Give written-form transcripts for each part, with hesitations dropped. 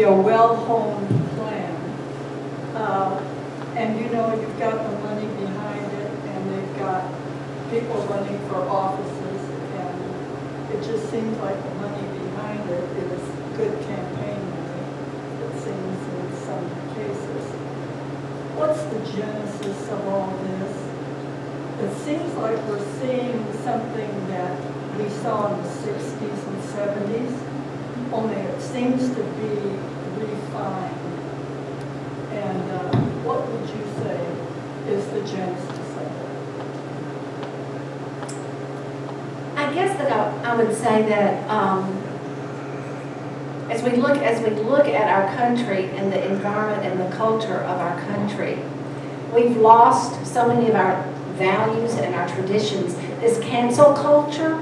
be a well-honed plan. And you know, you've got the money behind it, and they've got people running for offices, and it just seems like the money behind it is good campaign money, it seems in some cases. What's the genesis of all this? It seems like we're seeing something that we saw in the 60s and 70s, only it seems to be refined. And what would you say is the genesis of it? I guess that I would say that as we look at our country and the environment and the culture of our country, we've lost so many of our values and our traditions. This cancel culture,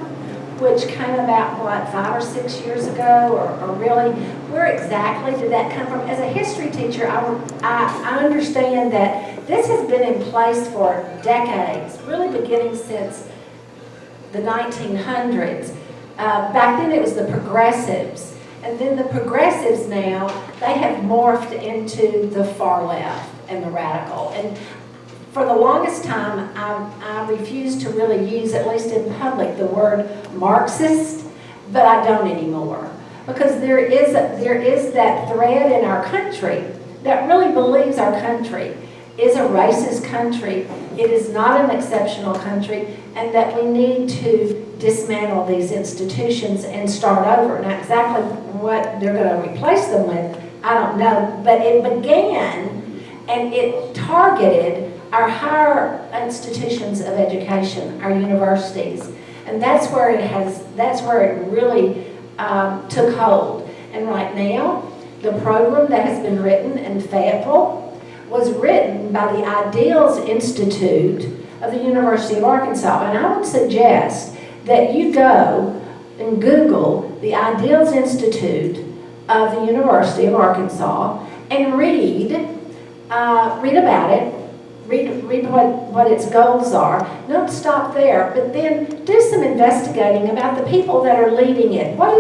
which came about, what, 5 or 6 years ago, or really, where exactly did that come from? As a history teacher, I understand that this has been in place for decades, really beginning since the 1900s. Back then it was the progressives, and then the progressives now, they have morphed into the far left and the radical. And for the longest time, I refused to really use, at least in public, the word Marxist, but I don't anymore. Because there is that thread in our country that really believes our country is a racist country, it is not an exceptional country, and that we need to dismantle these institutions and start over. Now, exactly what they're going to replace them with, I don't know, but it began and it targeted our higher institutions of education, our universities, and that's where it really took hold. And right now, the program that has been written in Fayetteville was written by the Ideals Institute of the University of Arkansas. And I would suggest that you go and Google the Ideals Institute of the University of Arkansas and read about it, read what its goals are. Don't stop there, but then do some investigating about the people that are leading it. What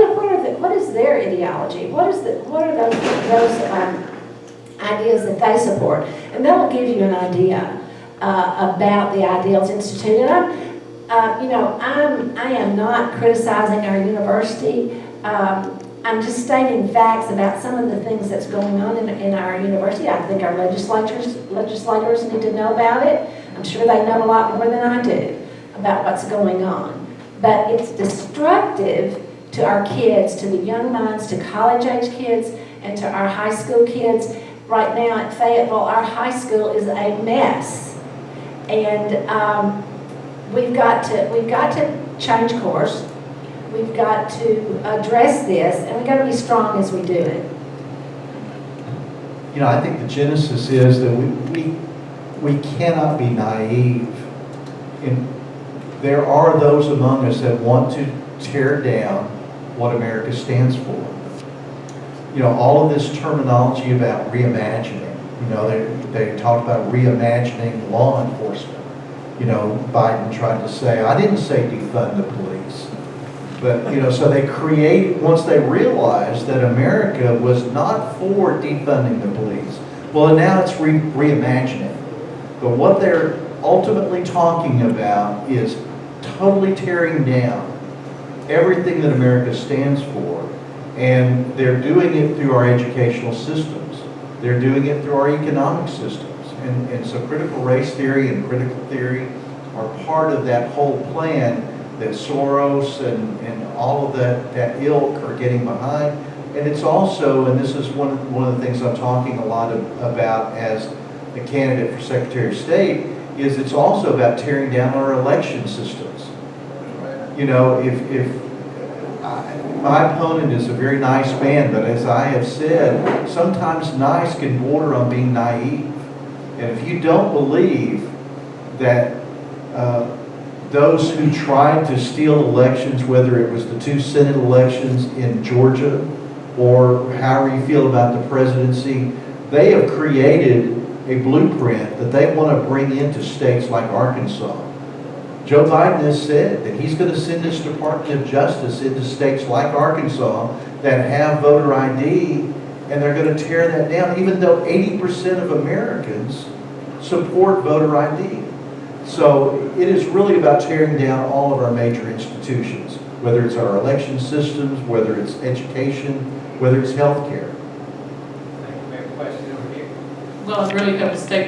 is their ideology? What are those ideas that they support? And that will give you an idea about the Ideals Institute. And I am not criticizing our university. I'm just stating facts about some of the things that's going on in our university. I think our legislators need to know about it. I'm sure they know a lot more than I do about what's going on. But it's destructive to our kids, to the young minds, to college-age kids, and to our high school kids. Right now at Fayetteville, our high school is a mess. And we've got to change course. We've got to address this, and we've got to be strong as we do it. You know, I think the genesis is that we cannot be naive. There are those among us that want to tear down what America stands for. You know, all of this terminology about reimagining, you know, they talk about reimagining law enforcement. You know, Biden tried to say, I didn't say defund the police. But, you know, so they once they realized that America was not for defunding the police, well, now it's reimagining. But what they're ultimately talking about is totally tearing down everything that America stands for. And they're doing it through our educational systems. They're doing it through our economic systems. And so critical race theory and critical theory are part of that whole plan that Soros and all of that ilk are getting behind. And it's also, and this is one of the things I'm talking a lot about as a candidate for Secretary of State, is it's also about tearing down our election systems. You know, my opponent is a very nice man, but as I have said, sometimes nice can border on being naive. And if you don't believe that those who tried to steal elections, whether it was the 2 Senate elections in Georgia or however you feel about the presidency, they have created a blueprint that they want to bring into states like Arkansas. Joe Biden has said that he's going to send his Department of Justice into states like Arkansas that have voter ID and they're going to tear that down, even though 80% of Americans support voter ID. So it is really about tearing down all of our major institutions, whether it's our election systems, whether it's education, whether it's healthcare. Thank you. We have a question over here. Well, I really have to state